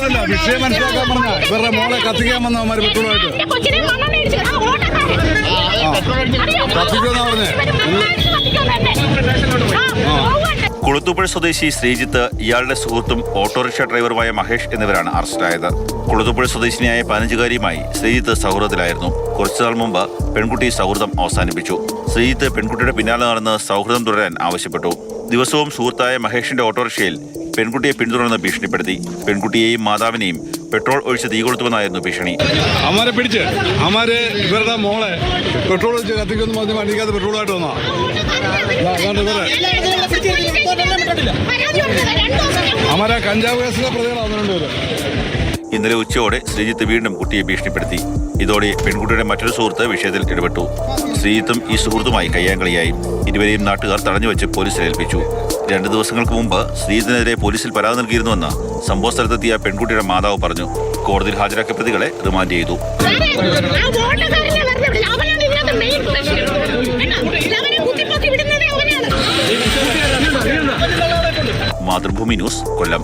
അതല്ല വിഷയം മനസ്സിലാക്കാൻ പറഞ്ഞ ഇവരുടെ മോളെ കത്തിക്കാൻ വന്ന അവന്മാർ പെട്രോളായിട്ട് കത്തിക്കുമെന്നാ പറഞ്ഞേ. കുളത്തൂപ്പുഴ സ്വദേശി ശ്രീജിത്ത്, ഇയാളുടെ സുഹൃത്തും ഓട്ടോറിക്ഷ ഡ്രൈവറുമായ മഹേഷ് എന്നിവരാണ് അറസ്റ്റിലായത്. കുളത്തൂപ്പുഴ സ്വദേശിനിയായ 15-കാരിയുമായി ശ്രീജിത്ത് സൗഹൃദത്തിലായിരുന്നു. കുറച്ചുനാൾ മുമ്പ് പെൺകുട്ടി സൗഹൃദം അവസാനിപ്പിച്ചു. ശ്രീജിത്ത് പെൺകുട്ടിയുടെ പിന്നാലെ നടന്ന് സൗഹൃദം തുടരാൻ ആവശ്യപ്പെട്ടു. ദിവസവും സുഹൃത്തായ മഹേഷിന്റെ ഓട്ടോറിക്ഷയിൽ പെൺകുട്ടിയെ പിന്തുടർന്ന് ഭീഷണിപ്പെടുത്തി. പെൺകുട്ടിയെയും മാതാവിനെയും പെട്രോൾ ഒഴിച്ച് തീ കൊളുത്തുമെന്നായിരുന്നു ഭീഷണി. അവന്മാരെ പിടിച്ച് അവന്മാര് ഇവരുടെ മോളെ പെട്രോൾ ഒഴിച്ച് കത്തിക്കൊന്നും പറഞ്ഞ് വണ്ടിക്കകത്ത് പെട്രോളായിട്ട് വന്നാ അവന്മാരെ കഞ്ചാവ് കേസിലെ പ്രതികളാവുന്നുണ്ട് ഇവര്. ഇന്നലെ ഉച്ചയോടെ ശ്രീജിത്ത് വീണ്ടും കുട്ടിയെ ഭീഷണിപ്പെടുത്തി. ഇതോടെ പെൺകുട്ടിയുടെ മറ്റൊരു സുഹൃത്ത് വിഷയത്തിൽ ഇടപെട്ടു. ശ്രീജിത്തും ഈ സുഹൃത്തുമായി കയ്യാങ്കളിയായി. ഇരുവരെയും നാട്ടുകാർ തടഞ്ഞുവെച്ച് പോലീസിൽ ഏൽപ്പിച്ചു. 2 ദിവസങ്ങൾക്ക് മുമ്പ് ശ്രീജിത്തിനെതിരെ പോലീസിൽ പരാതി നൽകിയിരുന്നുവെന്ന് സംഭവ സ്ഥലത്തെത്തിയ പെൺകുട്ടിയുടെ മാതാവ് പറഞ്ഞു. കോടതിയിൽ ഹാജരാക്കിയ പ്രതികളെ റിമാൻഡ് ചെയ്തു. മാതൃഭൂമി ന്യൂസ്, കൊല്ലം.